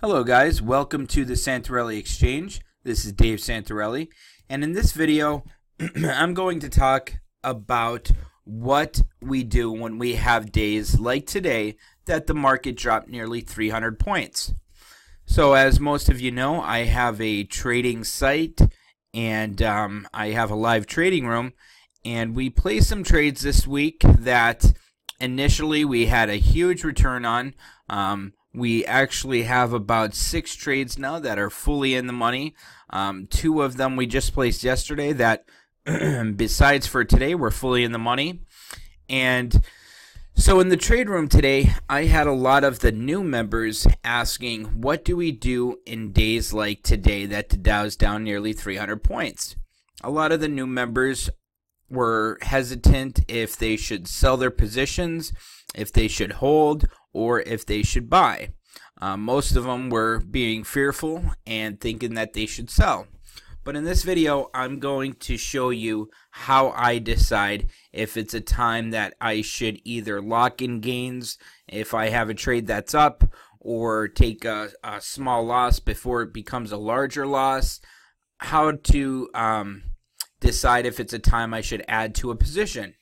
Hello guys, welcome to the Santarelli Exchange. This is Dave Santarelli, and in this video I'm going to talk about what we do when we have days like today that the market dropped nearly 300 points. So as most of you know, I have a trading site and I have a live trading room, and we placed some trades this week that initially we had a huge return on. We actually have about 6 trades now that are fully in the money. 2 of them we just placed yesterday that, besides for today, were fully in the money. And so in the trade room today, I had a lot of the new members asking, what do we do in days like today that the Dow's down nearly 300 points? A lot of the new members were hesitant if they should sell their positions, if they should hold, or if they should buy. Most of them were being fearful and thinking that they should sell. But in this video, I'm going to show you how I decide if it's a time that I should either lock in gains if I have a trade that's up, or take a small loss before it becomes a larger loss, how to decide if it's a time I should add to a position.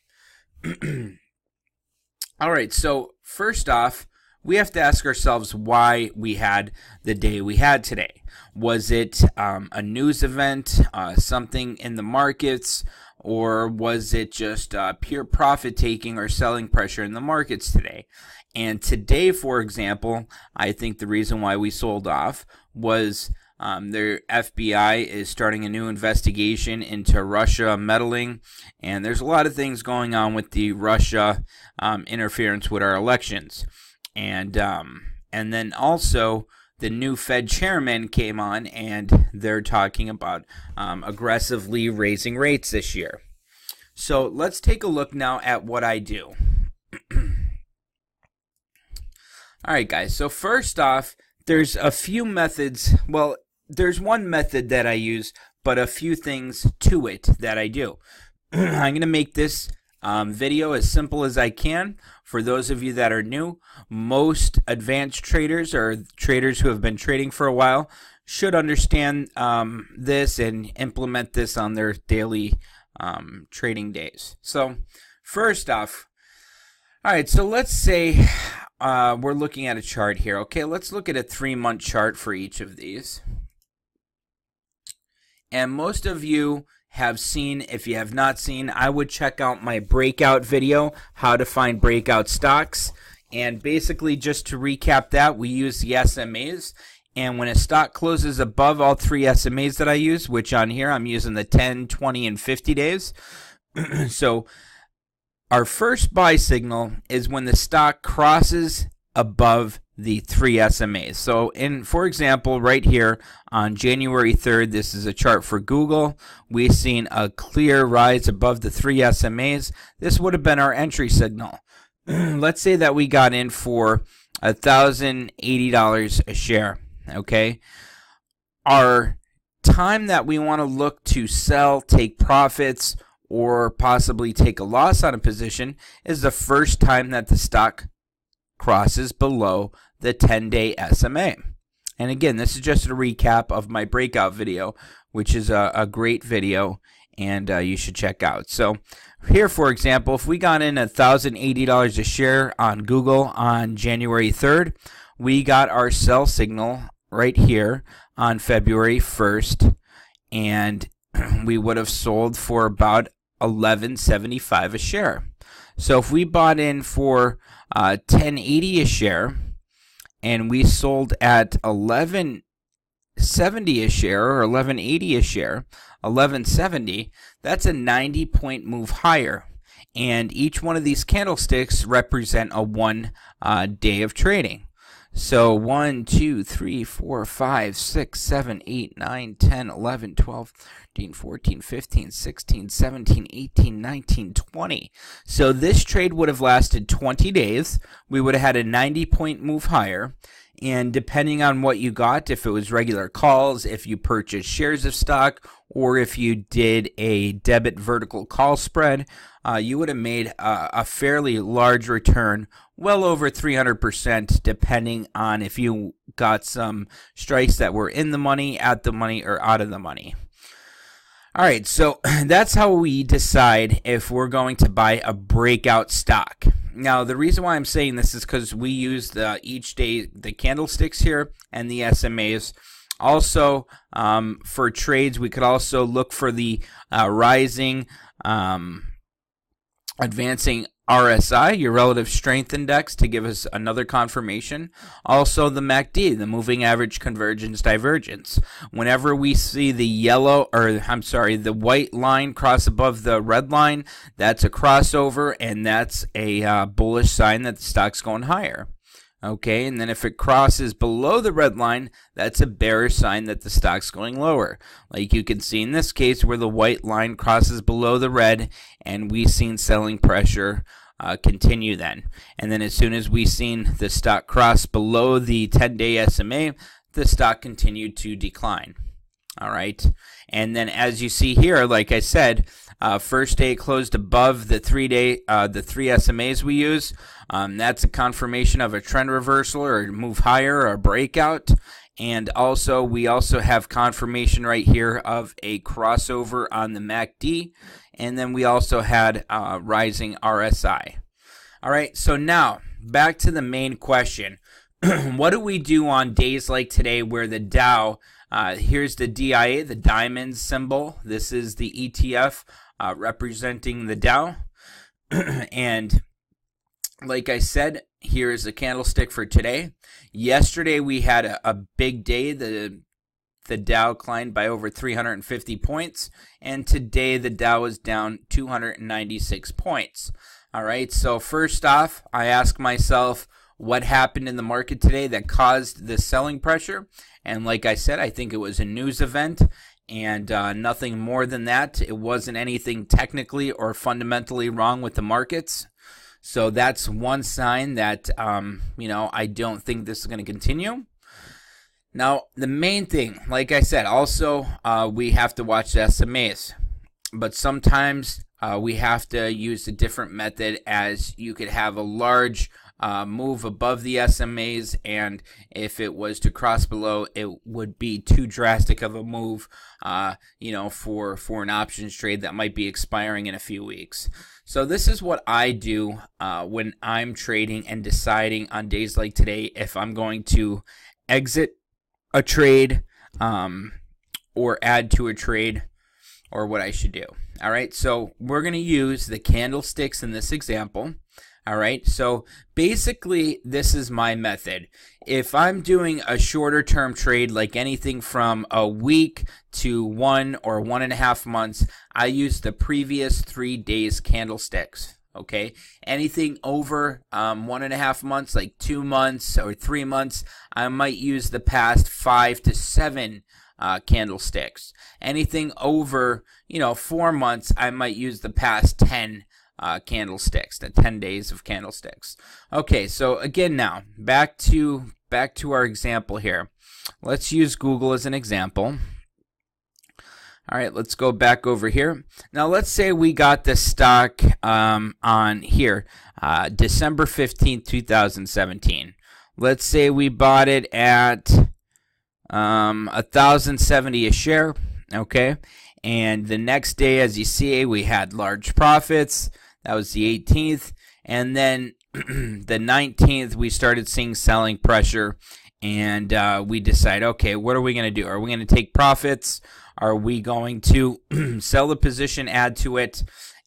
Alright, so first off, we have to ask ourselves why we had the day we had today. Was it a news event, something in the markets, or was it just pure profit taking or selling pressure in the markets today? And today, for example, I think the reason why we sold off was their FBI is starting a new investigation into Russia meddling, and there's a lot of things going on with the Russia interference with our elections. And then also the new Fed chairman came on, and they're talking about aggressively raising rates this year. So let's take a look now at what I do. Alright guys, so first off, there's a few methods. Well, there's one method that I use, but a few things to it that I do. I'm going to make this video as simple as I can. For those of you that are new, most advanced traders or traders who have been trading for a while should understand this and implement this on their daily trading days. So first off, alright, so let's say we're looking at a chart here. Okay, let's look at a 3-month chart for each of these. And most of you have seen, if you have not seen, I would check out my breakout video, how to find breakout stocks. And basically, just to recap that, we use the SMAs. And when a stock closes above all 3 SMAs that I use, which on here I'm using the 10, 20, and 50 days. So our first buy signal is when the stock crosses above the 3 SMAs. So for example, right here on January 3rd, this is a chart for Google. We've seen a clear rise above the 3 SMAs. This would have been our entry signal. Let's say that we got in for $1,080 a share. Okay. Our time that we want to look to sell, take profits, or possibly take a loss on a position is the first time that the stock crosses below the 10-day SMA. And again, this is just a recap of my breakout video, which is a great video, and you should check out. So here, for example, if we got in $1,080 a share on Google on January 3rd, we got our sell signal right here on February 1st, and we would have sold for about $11.75 a share. So if we bought in for $10.80 a share, and we sold at $11.70 a share, or $11.80 a share, $11.70, that's a 90-point move higher. And each one of these candlesticks represent a 1 day of trading. So 1, 2, 3, 4, 5, 6, 7, 8, 9, 10, 11, 12, 13, 14, 15, 16, 17, 18, 19, 20. So this trade would have lasted 20 days. We would have had a 90-point move higher. And depending on what you got, if it was regular calls, if you purchased shares of stock, or if you did a debit vertical call spread, you would have made a fairly large return, well over 300%, depending on if you got some strikes that were in the money, at the money, or out of the money. All right, so that's how we decide if we're going to buy a breakout stock. Now, the reason why I'm saying this is because we use each day the candlesticks here and the SMAs. Also, for trades, we could also look for the rising, advancing RSI, your relative strength index, to give us another confirmation. Also, the MACD, the moving average convergence divergence. Whenever we see the the white line cross above the red line, that's a crossover, and that's a bullish sign that the stock's going higher. Okay, and then if it crosses below the red line, that's a bearish sign that the stock's going lower. Like you can see in this case where the white line crosses below the red, and we've seen selling pressure continue then. And then as soon as we seen the stock cross below the 10-day SMA, the stock continued to decline. All right, and then as you see here, like I said, first day closed above the 3-day, the 3 SMAs we use. That's a confirmation of a trend reversal or a move higher or a breakout. And also, we also have confirmation right here of a crossover on the MACD. And then we also had rising RSI. All right, so now back to the main question. What do we do on days like today where the Dow, here's the DIA, the diamond symbol. This is the ETF representing the Dow. And like I said, here is a candlestick for today. Yesterday we had a big day. The Dow climbed by over 350 points, and today the Dow is down 296 points. All right, so first off, I ask myself, what happened in the market today that caused the selling pressure? And like I said, I think it was a news event, and nothing more than that. It wasn't anything technically or fundamentally wrong with the markets. So that's one sign that, I don't think this is going to continue. Now, the main thing, like I said, also we have to watch the SMAs. But sometimes we have to use a different method, as you could have a large move above the SMAs, and if it was to cross below, it would be too drastic of a move, for an options trade that might be expiring in a few weeks. So this is what I do when I'm trading and deciding on days like today if I'm going to exit a trade or add to a trade, or what I should do. All right, so we're going to use the candlesticks in this example. All right, so basically this is my method. If I'm doing a shorter term trade, like anything from a week to 1 or 1.5 months, I use the previous 3 days candlesticks. Okay, anything over 1.5 months, like 2 months or 3 months, I might use the past 5 to 7 candlesticks. Anything over 4 months, I might use the past 10 candlesticks, the 10 days of candlesticks. Okay, so again now, back to our example here. Let's use Google as an example. All right, let's go back over here. Now, let's say we got the stock on here, December 15th, 2017. Let's say we bought it at 1,070 a share, okay? And the next day, as you see, we had large profits. That was the 18th. And then the 19th, we started seeing selling pressure. And we decide, okay, what are we going to do? Are we going to take profits? Are we going to sell the position, add to it?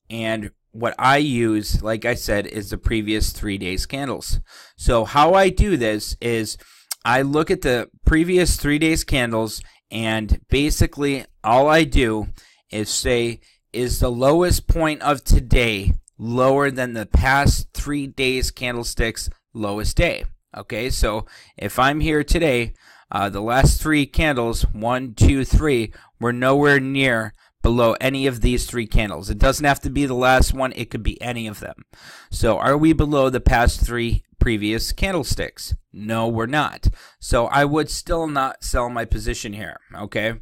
And what I use, like I said, is the previous 3 days candles. So how I do this is I look at the previous 3 days candles, and basically all I do is say, is the lowest point of today lower than the past 3 days candlesticks lowest day? Okay, so if I'm here today, the last 3 candles, 1, 2, 3, were nowhere near below any of these 3 candles. It doesn't have to be the last one. It could be any of them. So are we below the past 3 previous candlesticks? No, we're not. So I would still not sell my position here, okay?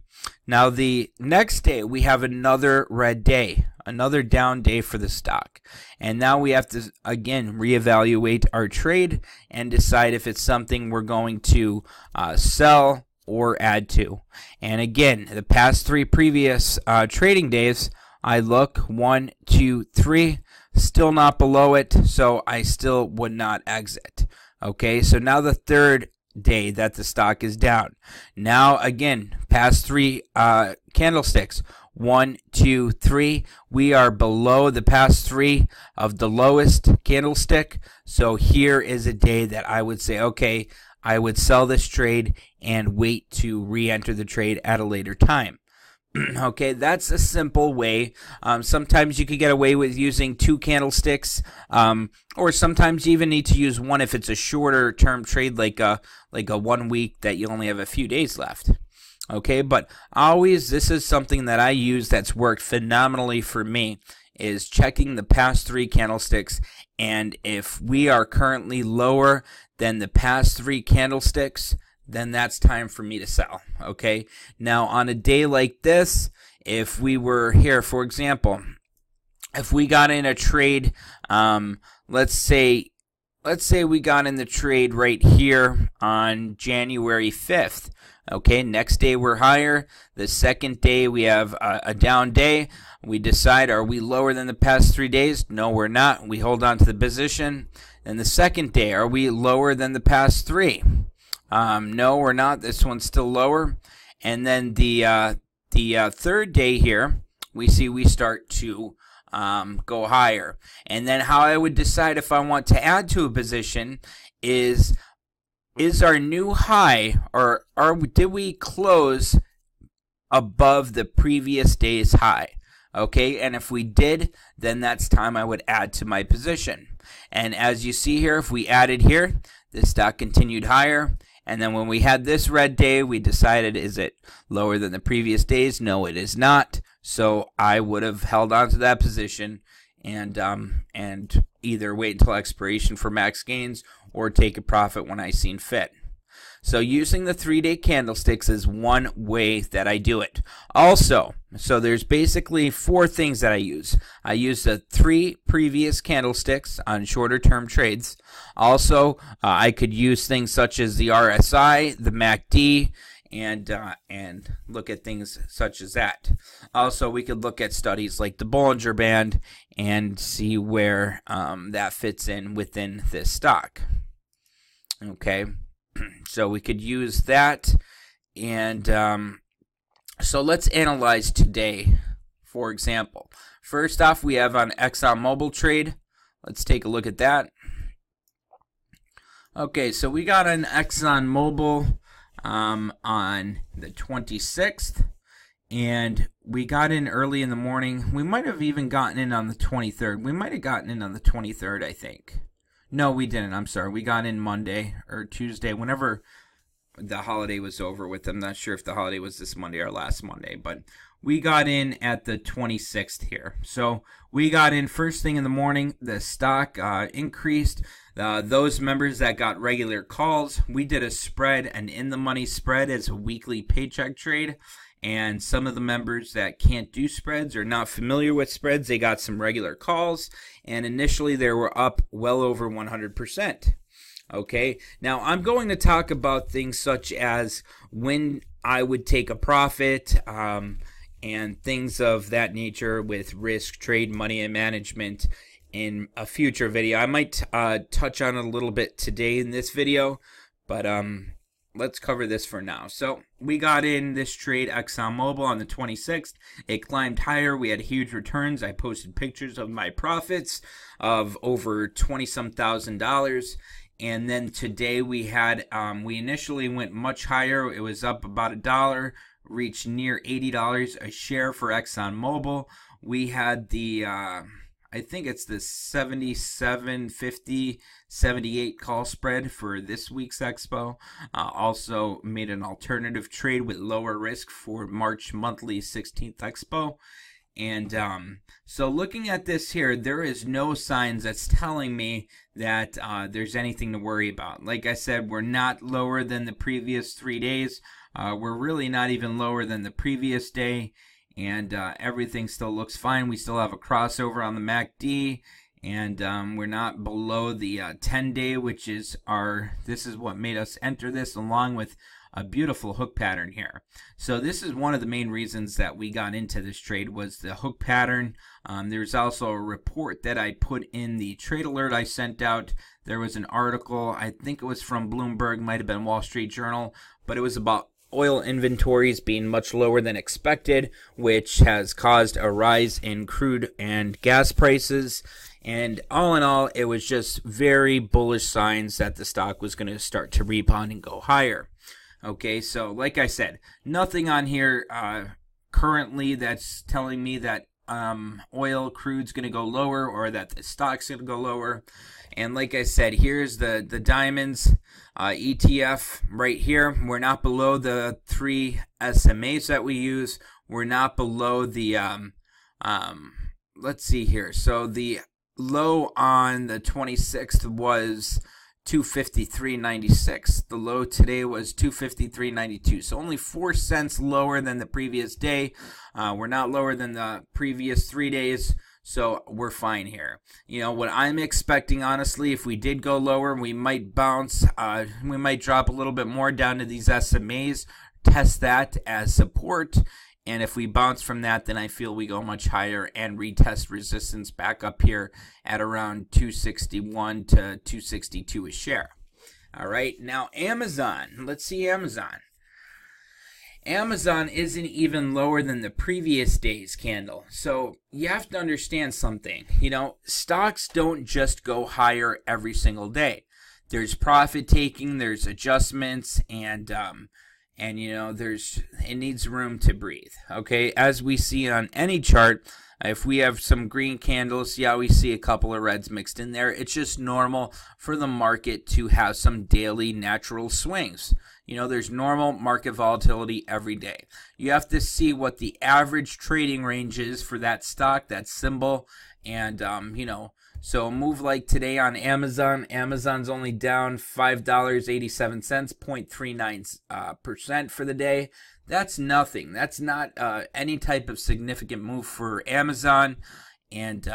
Now the next day we have another red day, another down day for the stock. And now we have to, again, reevaluate our trade and decide if it's something we're going to sell or add to. And again, the past three previous trading days, I look 1, 2, 3, still not below it, so I still would not exit. Okay, so now the third day that the stock is down. Now again, past three candlesticks, 1, 2, 3, we are below the past three of the lowest candlestick. So here is a day that I would say, okay, I would sell this trade and wait to re-enter the trade at a later time. Okay, that's a simple way. Sometimes you could get away with using two candlesticks, or sometimes you even need to use one if it's a shorter term trade, like a 1 week that you only have a few days left. Okay, but always, this is something that I use that's worked phenomenally for me, is checking the past three candlesticks, and if we are currently lower than the past three candlesticks, then that's time for me to sell. Okay, now on a day like this, if we were here, for example, if we got in a trade, let's say we got in the trade right here on January 5th. Okay, next day we're higher. The second day we have a down day. We decide, are we lower than the past 3 days? No, we're not. We hold on to the position. And the second day, are we lower than the past three? No, we're not. This one's still lower. And then the third day here, we see we start to go higher. And then how I would decide if I want to add to a position is our new high, or did we close above the previous day's high? Okay, and if we did, then that's time I would add to my position. And as you see here, if we added here, the stock continued higher. And then when we had this red day, we decided, is it lower than the previous days? No, it is not. So I would have held on to that position and either wait until expiration for max gains or take a profit when I seen fit. So using the 3-day candlesticks is one way that I do it. Also, so there's basically 4 things that I use. I use the 3 previous candlesticks on shorter term trades. Also, I could use things such as the RSI, the MACD, and look at things such as that. Also, we could look at studies like the Bollinger Band and see where that fits in within this stock. Okay. So we could use that, and so let's analyze today, for example. First off, we have on ExxonMobil trade. Let's take a look at that. Okay, so we got an ExxonMobil on the 26th, and we got in early in the morning. We might have even gotten in on the 23rd. We might have gotten in on the 23rd, I think. No, we didn't. I'm sorry. We got in Monday or Tuesday, whenever the holiday was over with. I'm not sure if the holiday was this Monday or last Monday, but we got in at the 26th here. So we got in first thing in the morning. The stock increased. Those members that got regular calls, we did a spread, an in-the-money spread as a weekly paycheck trade. And some of the members that can't do spreads or not familiar with spreads, they got some regular calls. And initially they were up well over 100%. Okay, now I'm going to talk about things such as when I would take a profit and things of that nature with risk, trade, money, and management in a future video. I might touch on it a little bit today in this video, but let's cover this for now. So we got in this trade, ExxonMobil, on the 26th. It climbed higher. We had huge returns. I posted pictures of my profits of over $20-some thousand. And then today we had, we initially went much higher. It was up about $1, reached near $80 a share for ExxonMobil. We had the I think it's the 77.50-78 call spread for this week's expo. Also made an alternative trade with lower risk for March monthly 16th expo. And so looking at this here, there is no signs that's telling me that there's anything to worry about. Like I said, we're not lower than the previous 3 days. We're really not even lower than the previous day. And everything still looks fine. We still have a crossover on the MACD. And we're not below the 10-day, which is this is what made us enter this, along with a beautiful hook pattern here. So this is one of the main reasons that we got into this trade, was the hook pattern. There's also a report that I put in the trade alert I sent out. There was an article, I think it was from Bloomberg, might have been Wall Street Journal, but it was about oil inventories being much lower than expected, which has caused a rise in crude and gas prices. And all in all, it was just very bullish signs that the stock was going to start to rebound and go higher. Okay, so like I said, nothing on here currently that's telling me that crude's going to go lower or that the stock's going to go lower. And like I said, here's the diamonds ETF right here. We're not below the 3 SMAs that we use. We're not below the, let's see here. So the low on the 26th was 253.96. The low today was 253.92. So only 4 cents lower than the previous day. We're not lower than the previous 3 days. So we're fine here. You know, what I'm expecting, honestly, if we did go lower, we might bounce. We might drop a little bit more down to these SMAs, test that as support. And if we bounce from that, then I feel we go much higher and retest resistance back up here at around 261 to 262 a share. All right, now Amazon. Let's see Amazon. Amazon isn't even lower than the previous day's candle. So you have to understand something. You know, stocks don't just go higher every single day. There's profit taking, there's adjustments, and you know, it needs room to breathe. Okay, as we see on any chart, if we have some green candles, yeah, we see a couple of reds mixed in there. It's just normal for the market to have some daily natural swings. You know, there's normal market volatility every day. You have to see what the average trading range is for that stock, that symbol, and you know, so a move like today on Amazon, Amazon's only down $5.87, 0.39% for the day. That's nothing. That's not any type of significant move for Amazon, and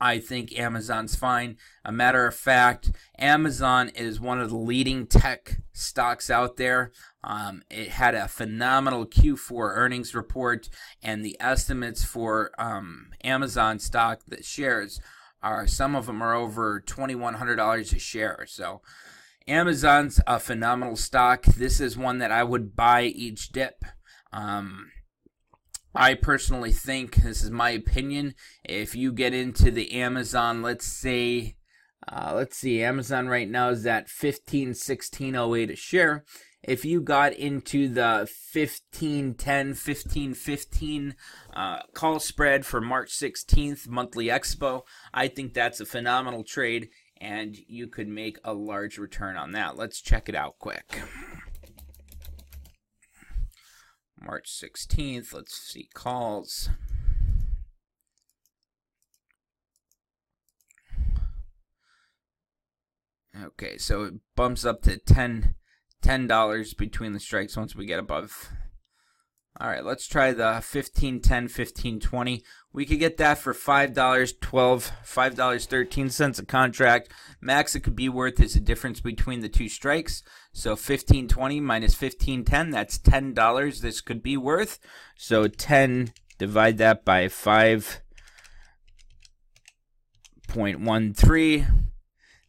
I think Amazon's fine. A matter of fact, Amazon is one of the leading tech stocks out there. It had a phenomenal Q4 earnings report, and the estimates for Amazon stock, the shares, some of them are over $2,100 a share. So Amazon's a phenomenal stock. This is one that I would buy each dip. I personally think, this is my opinion, if you get into the Amazon, let's see, Amazon right now is at $15.1608 a share. If you got into the 15.10, 15.15 call spread for March 16th monthly expo, I think that's a phenomenal trade, and you could make a large return on that. Let's check it out quick. March 16th, let's see calls. Okay, so it bumps up to $10 between the strikes once we get above. All right, let's try the 15.10, 15.20. We could get that for $5.13 a contract. Max it could be worth is the difference between the two strikes. So 15.20 minus 15.10, that's $10 this could be worth. So 10, divide that by 5.13.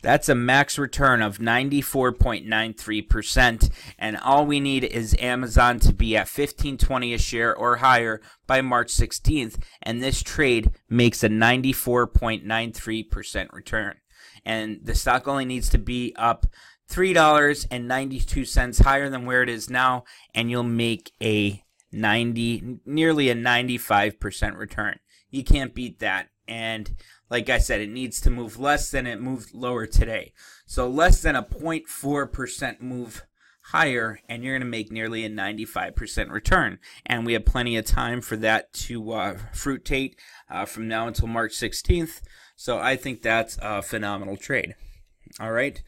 That's a max return of 94.93%, and all we need is Amazon to be at $15.20 a share or higher by March 16th, and this trade makes a 94.93% return. And the stock only needs to be up $3.92 higher than where it is now, and you'll make nearly a 95% return. You can't beat that. And like I said, it needs to move less than it moved lower today. So less than a 0.4% move higher, and you're going to make nearly a 95% return. And we have plenty of time for that to fruitate from now until March 16th. So I think that's a phenomenal trade. All right.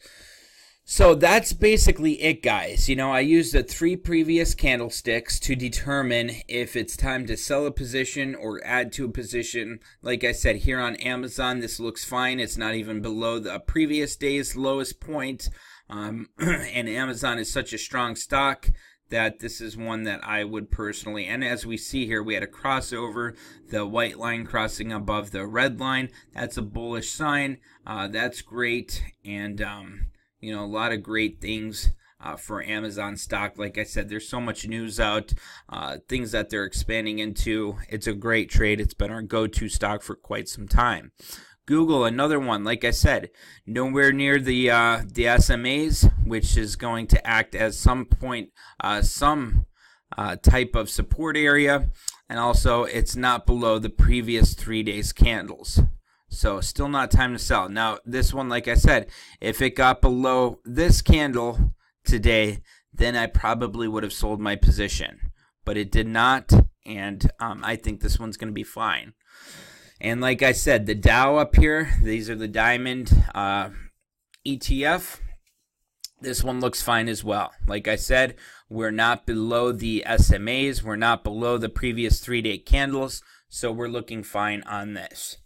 So that's basically it, guys. I used the 3 previous candlesticks to determine if it's time to sell a position or add to a position. Like I said, here on Amazon, this looks fine. It's not even below the previous day's lowest point. And Amazon is such a strong stock that this is one that I would personally, and as we see here, we had a crossover, the white line crossing above the red line. That's a bullish sign. That's great. And, a lot of great things for Amazon stock. Like I said, there's so much news out, things that they're expanding into. It's a great trade. It's been our go-to stock for quite some time. Google, another one. Like I said, nowhere near the SMAs, which is going to act as some type of support area. And also, it's not below the previous 3 days candles. So still not time to sell. Now, this one, like I said, if it got below this candle today, then I probably would have sold my position. But it did not, and I think this one's going to be fine. And like I said, the Dow up here, these are the Diamond ETF. This one looks fine as well. Like I said, we're not below the SMAs. We're not below the previous 3-day candles. So we're looking fine on this.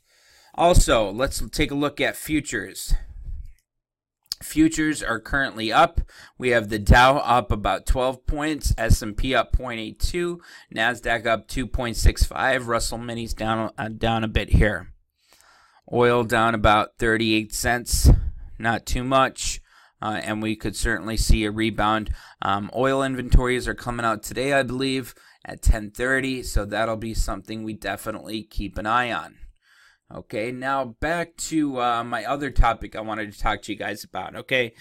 Also, let's take a look at futures. Futures are currently up. We have the Dow up about 12 points, S&P up 0.82, NASDAQ up 2.65, Russell Minis down a bit here. Oil down about 38 cents, not too much, and we could certainly see a rebound. Oil inventories are coming out today, I believe, at 10:30, so that'll be something we definitely keep an eye on. Okay, now back to my other topic I wanted to talk to you guys about, okay?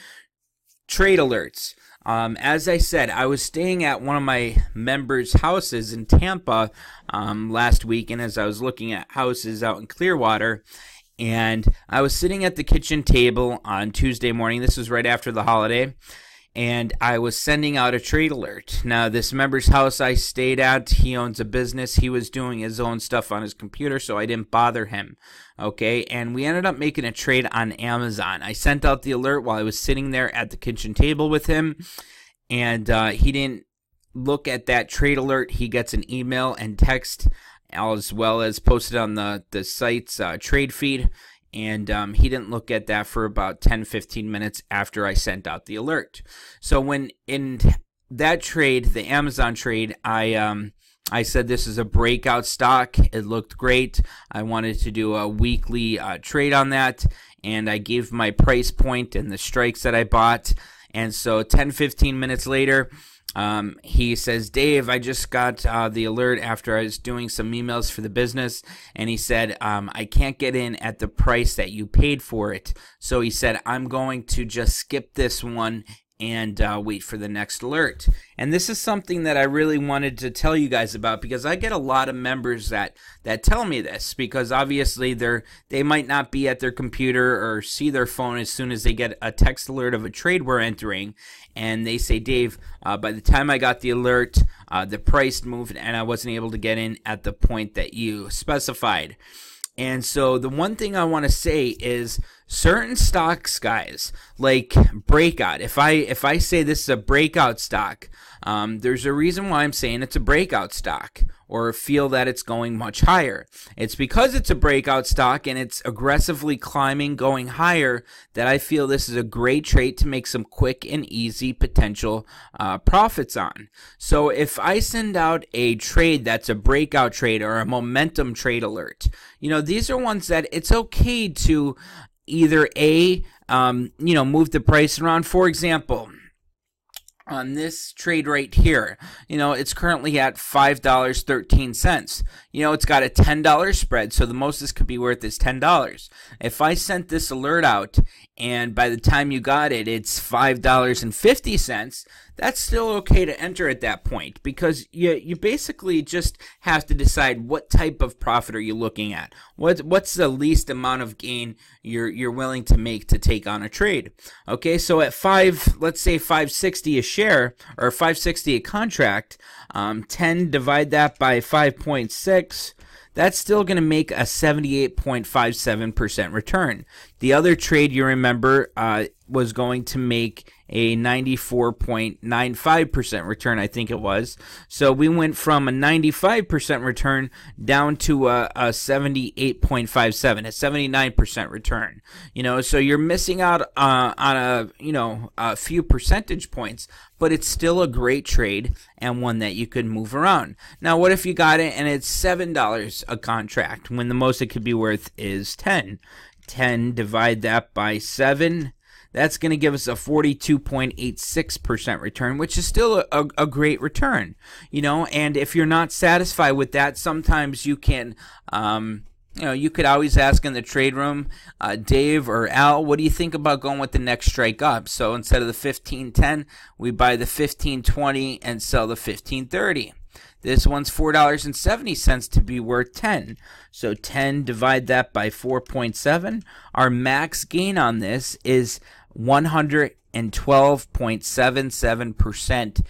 Trade alerts. As I said, I was staying at one of my members' houses in Tampa last week, and as I was looking at houses out in Clearwater, and I was sitting at the kitchen table on Tuesday morning. This was right after the holiday. And I was sending out a trade alert. Now, this member's house I stayed at, he owns a business. He was doing his own stuff on his computer, so I didn't bother him. Okay, and we ended up making a trade on Amazon. I sent out the alert while I was sitting there at the kitchen table with him, and he didn't look at that trade alert. He gets an email and text as well as posted on the site's trade feed. And he didn't look at that for about 10-15 minutes after I sent out the alert. So when in that trade, the Amazon trade, I said this is a breakout stock. It looked great. I wanted to do a weekly trade on that. And I gave my price point and the strikes that I bought. And so 10-15 minutes later, he says, Dave, I just got the alert after I was doing some emails for the business, and he said, I can't get in at the price that you paid for it. So he said, I'm going to just skip this one and wait for the next alert. And this is something that I really wanted to tell you guys about, because I get a lot of members that tell me this, because obviously they might not be at their computer or see their phone as soon as they get a text alert of a trade we're entering, and they say, Dave, by the time I got the alert, the price moved and I wasn't able to get in at the point that you specified. And so the one thing I want to say is certain stocks, guys, like breakout. If I say this is a breakout stock, there's a reason why I'm saying it's a breakout stock, or feel that it's going much higher. It's because it's a breakout stock and it's aggressively climbing, going higher, that I feel this is a great trade to make some quick and easy potential profits on. So if I send out a trade that's a breakout trade or a momentum trade alert, these are ones that it's okay to either move the price around. For example, on this trade right here, it's currently at $5.13. It's got a $10 spread, so the most this could be worth is $10. If I sent this alert out and by the time you got it, it's $5.50, that's still okay to enter at that point, because you basically just have to decide what type of profit are you looking at. What's the least amount of gain you're willing to make to take on a trade. Okay, so at let's say 560 a share or 560 a contract, 10 divide that by 5.6. That's still going to make a 78.57% return. The other trade, you remember, was going to make a 94.95% return, I think it was. So we went from a 95% return down to a 78.57, a 79% return. So you're missing out on a few percentage points, but it's still a great trade and one that you could move around. Now, what if you got it and it's $7 a contract when the most it could be worth is 10? 10, divide that by 7. That's going to give us a 42.86% return, which is still a great return, and if you're not satisfied with that, sometimes you can, you could always ask in the trade room, Dave or Al, what do you think about going with the next strike up? So instead of the 15.10, we buy the 15.20 and sell the 15.30. This one's $4.70 to be worth 10. So 10, divide that by 4.7. Our max gain on this is 112.77%,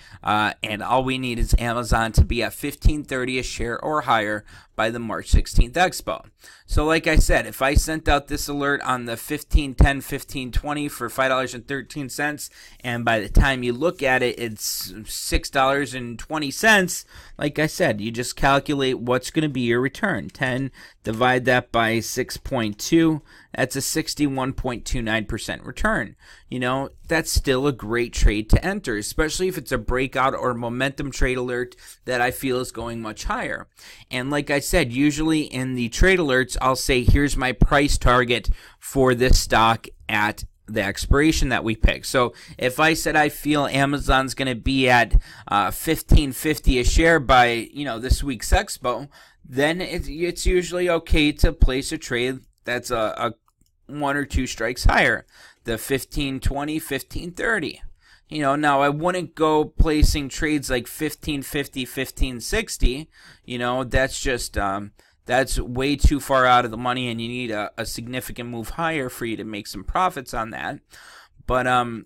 and all we need is Amazon to be at $15.30 a share or higher by the March 16th Expo. So like I said, if I sent out this alert on the 15.10, 15.20 for $5.13, and by the time you look at it, it's $6.20, like I said, you just calculate what's going to be your return. 10, divide that by 6.2, that's a 61.29% return. That's still a great trade to enter, especially if it's a breakout or momentum trade alert that I feel is going much higher. And like I said, usually in the trade alerts, I'll say, here's my price target for this stock at the expiration that we pick. So if I said I feel Amazon's going to be at $15.50 a share by this week's expo, then it's usually okay to place a trade that's a one or two strikes higher, the 15.20, 15.30. Now I wouldn't go placing trades like 15.50, 15.60. That's just that's way too far out of the money, and you need a significant move higher for you to make some profits on that. But and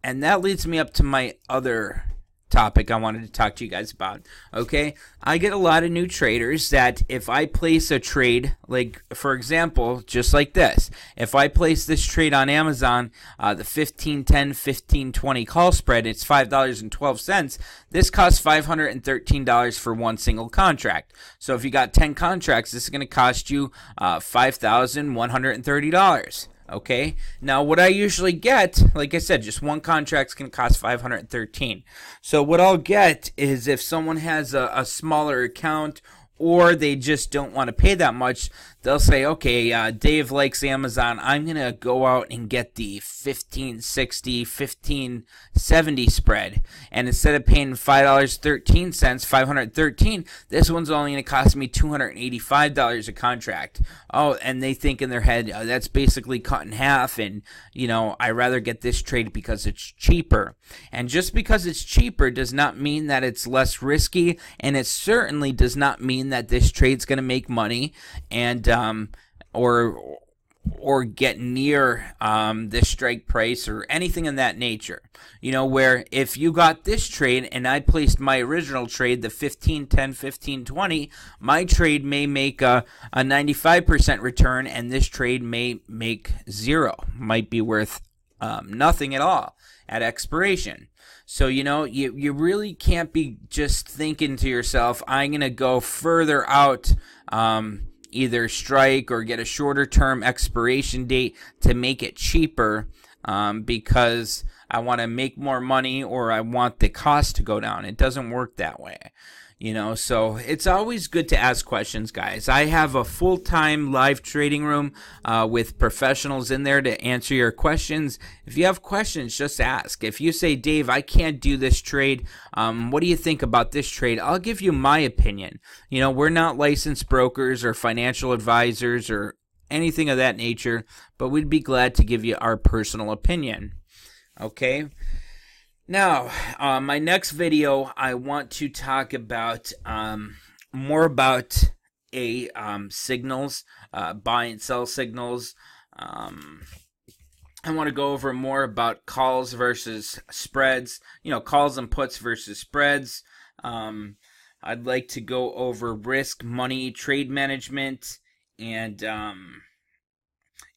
that leads me up to my other topic I wanted to talk to you guys about. Okay, I get a lot of new traders that if I place a trade, like for example, just like this, if I place this trade on Amazon, the 15.10, 15.20 call spread, it's $5.12. This costs $513 for one single contract. So if you got 10 contracts, this is going to cost you $5,130. Okay, now what I usually get, like I said, just one contract's going to cost $513. So what I'll get is if someone has a smaller account, or they just don't want to pay that much, they'll say, okay, Dave likes Amazon. I'm going to go out and get the 15.60, 15.70 spread. And instead of paying $5.13, $513, this one's only going to cost me $285 a contract. Oh, and they think in their head, that's basically cut in half. And, I rather get this trade because it's cheaper. And just because it's cheaper does not mean that it's less risky. And it certainly does not mean that this trade's going to make money and or get near this strike price or anything in that nature. Where if you got this trade and I placed my original trade, the 15.10, 15.20, my trade may make a 95% return, and this trade may make zero, might be worth nothing at all at expiration. So, you really can't be just thinking to yourself, I'm going to go further out, either strike or get a shorter term expiration date to make it cheaper because I want to make more money or I want the cost to go down. It doesn't work that way. So it's always good to ask questions, guys. I have a full-time live trading room with professionals in there to answer your questions. If you have questions, just ask. If you say, Dave, I can't do this trade, what do you think about this trade? I'll give you my opinion. We're not licensed brokers or financial advisors or anything of that nature, but we'd be glad to give you our personal opinion. Okay? Now, my next video, I want to talk about more about signals, buy and sell signals. I want to go over more about calls versus spreads, calls and puts versus spreads. I'd like to go over risk, money, trade management, and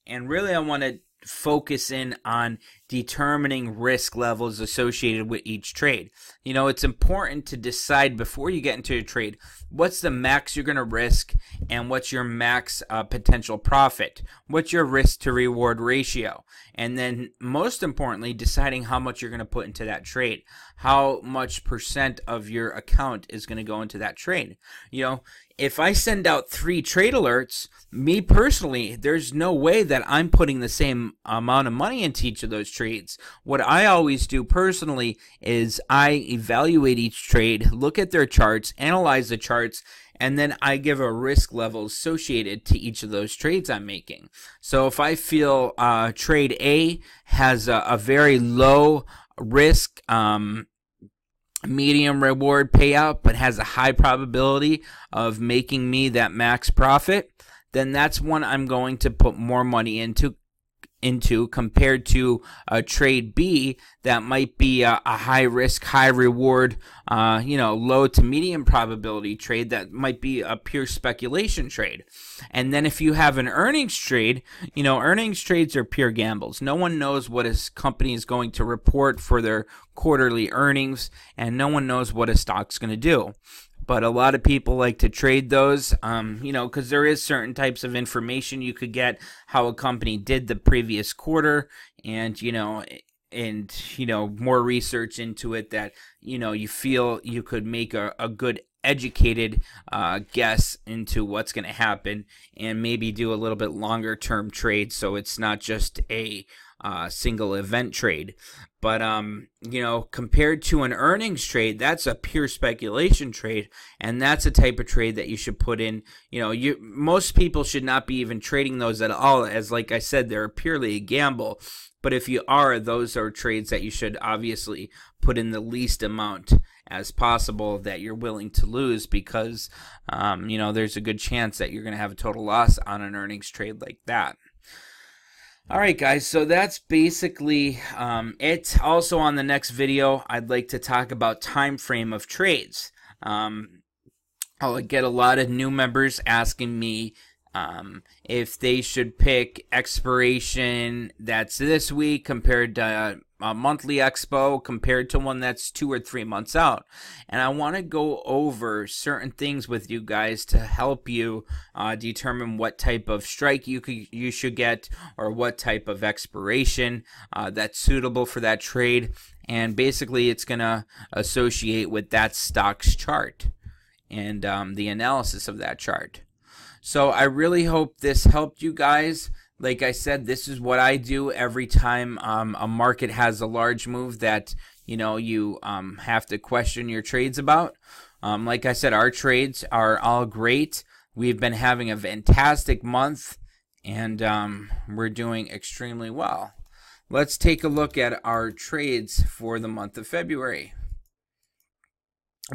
really I want to focus in on determining risk levels associated with each trade. It's important to decide before you get into a trade what's the max you're going to risk and what's your max potential profit. What's your risk to reward ratio? And then most importantly, deciding how much you're going to put into that trade. How much percent of your account is going to go into that trade. If I send out 3 trade alerts, me personally, there's no way that I'm putting the same amount of money into each of those trades. What I always do personally is I evaluate each trade, look at their charts, analyze the charts, and then I give a risk level associated to each of those trades I'm making. So if I feel trade A has a very low risk, medium reward payout, but has a high probability of making me that max profit, then that's one I'm going to put more money into compared to a trade B that might be a high risk, high reward, low to medium probability trade that might be a pure speculation trade. And then if you have an earnings trade, earnings trades are pure gambles. No one knows what a company is going to report for their quarterly earnings, and no one knows what a stock's going to do. But a lot of people like to trade those, because there is certain types of information you could get, how a company did the previous quarter, and more research into it that, you feel you could make a good educated guess into what's going to happen, and maybe do a little bit longer term trade, so it's not just a single event trade. But compared to an earnings trade, that's a pure speculation trade, and that's a type of trade that you should put in. Most people should not be even trading those at all, as like I said, they're purely a gamble. But if you are, those are trades that you should obviously put in the least amount as possible that you're willing to lose, because there's a good chance that you're going to have a total loss on an earnings trade like that. All right, guys, so that's basically it. Also, on the next video, I'd like to talk about time frame of trades. I'll get a lot of new members asking me if they should pick expiration that's this week compared to a monthly expo compared to one that's 2 or 3 months out. And I want to go over certain things with you guys to help you determine what type of strike you should get, or what type of expiration that's suitable for that trade. And basically it's going to associate with that stock's chart and the analysis of that chart. So I really hope this helped you guys. Like I said, this is what I do every time a market has a large move that you have to question your trades about. Like I said, our trades are all great. We've been having a fantastic month, and we're doing extremely well. Let's take a look at our trades for the month of February.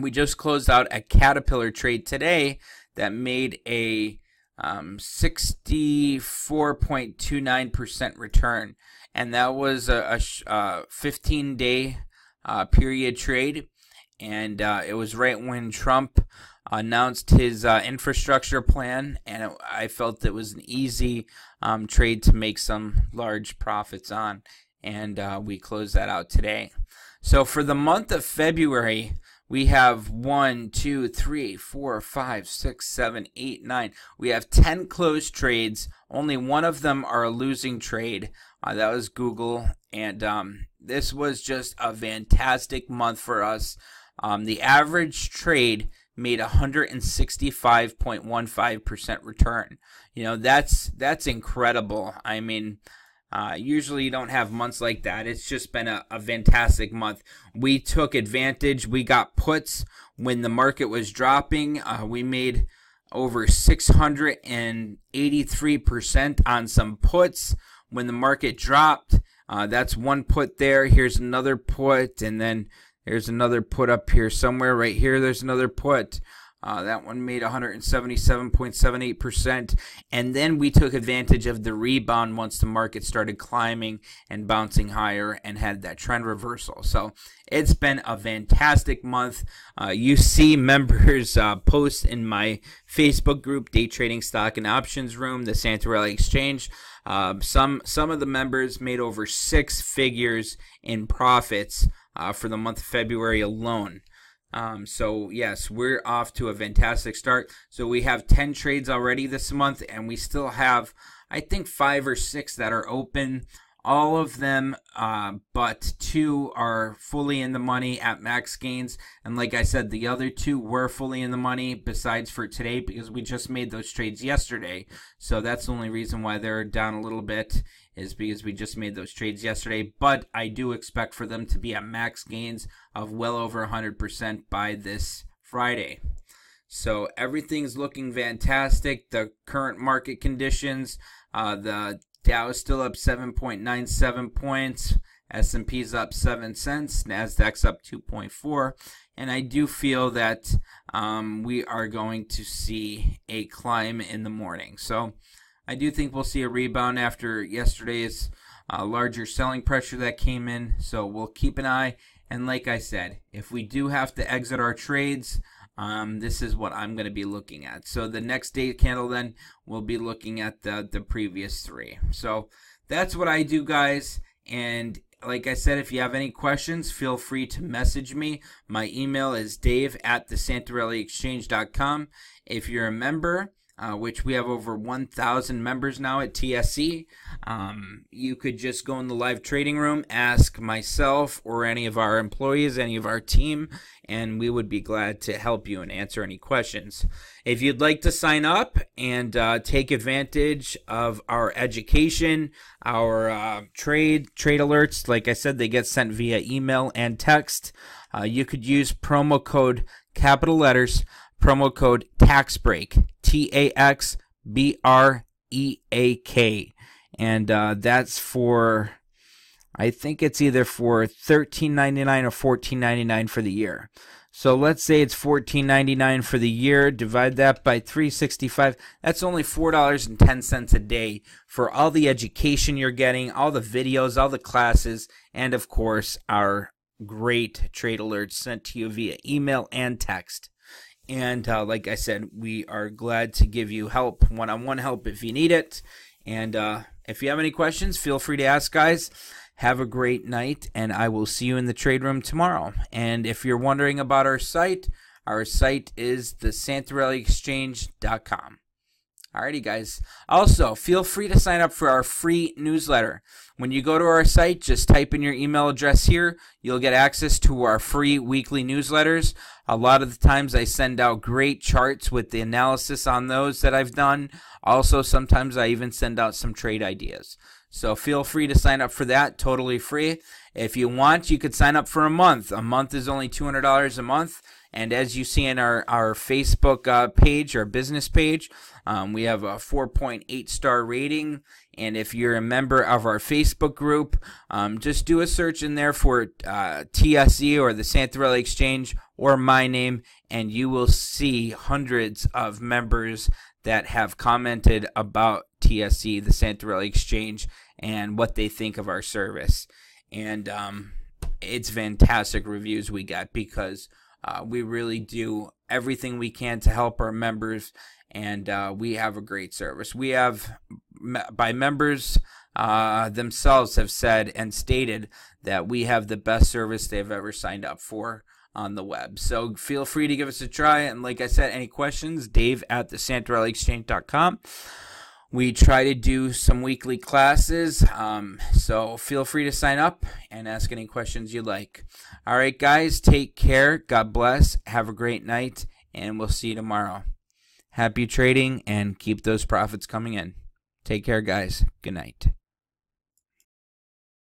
We just closed out a Caterpillar trade today that made a 64.29% return, and that was a 15-day period trade, and it was right when Trump announced his infrastructure plan, and I felt it was an easy trade to make some large profits on, and we closed that out today. So for the month of February, we have 1, 2, 3, 4, 5, 6, 7, 8, 9. We have 10 closed trades. Only one of them are a losing trade. That was Google. And this was just a fantastic month for us. The average trade made 165.15% return. That's incredible. I mean, usually you don't have months like that. It's just been a fantastic month. We took advantage. We got puts when the market was dropping. We made over 683% on some puts when the market dropped. That's one put there. Here's another put, and then there's another put up here somewhere. Right here, there's another put. That one made 177.78%. And then we took advantage of the rebound once the market started climbing and bouncing higher and had that trend reversal. So it's been a fantastic month. You see members post in my Facebook group, Day Trading Stock and Options Room, the Santarelli Exchange. Some of the members made over 6 figures in profits for the month of February alone. So yes, we're off to a fantastic start. So we have 10 trades already this month, and we still have, I think, 5 or 6 that are open. All of them, but 2 are fully in the money at max gains. And like I said, the other 2 were fully in the money besides for today, because we just made those trades yesterday. So that's the only reason why they're down a little bit, is because we just made those trades yesterday. But I do expect for them to be at max gains of well over 100% by this Friday. So everything's looking fantastic. The current market conditions, the Dow is still up 7.97 points. S&P's up 7 cents. Nasdaq's up 2.4. And I do feel that we are going to see a climb in the morning. So I do think we'll see a rebound after yesterday's larger selling pressure that came in. So we'll keep an eye. And like I said, if we do have to exit our trades, this is what I'm going to be looking at. So the next day candle, then we'll be looking at the previous 3. So that's what I do, guys. And like I said, if you have any questions, feel free to message me. My email is dave@thesantarelliexchange.com. If you're a member, which we have over 1,000 members now at TSE. You could just go in the live trading room, ask myself or any of our employees, any of our team, and we would be glad to help you and answer any questions. If you'd like to sign up and take advantage of our education, our trade alerts, like I said, they get sent via email and text. You could use promo code, capital letters, promo code TAXBREAK, TAXBREAK, and that's for, I think it's either for $13.99 or $14.99 for the year. So let's say it's $14.99 for the year. Divide that by 365. That's only $4.10 a day for all the education you're getting, all the videos, all the classes, and of course our great trade alerts sent to you via email and text. And like I said, we are glad to give you help, one-on-one help if you need it. And if you have any questions, feel free to ask, guys. Have a great night, and I will see you in the trade room tomorrow. And if you're wondering about our site is thesantarelliexchange.com. Alrighty, guys. Also, feel free to sign up for our free newsletter. When you go to our site, just type in your email address here. You'll get access to our free weekly newsletters. A lot of the times I send out great charts with the analysis on those that I've done. Also, sometimes I even send out some trade ideas. So feel free to sign up for that, totally free. If you want, you could sign up for a month. A month is only $200 a month. And as you see in our Facebook page, our business page, we have a 4.8 star rating. And if you're a member of our Facebook group, just do a search in there for TSE or the Santarelli Exchange or my name, and you will see hundreds of members that have commented about TSE, the Santarelli Exchange, and what they think of our service. And it's fantastic reviews we get, because we really do everything we can to help our members, and we have a great service. We have, by members themselves have said and stated that we have the best service they've ever signed up for on the web. So feel free to give us a try. And like I said, any questions, dave@thesantarelliexchange.com. We try to do some weekly classes, so feel free to sign up and ask any questions you'd like. All right, guys, take care. God bless. Have a great night, and we'll see you tomorrow. Happy trading, and keep those profits coming in. Take care, guys. Good night.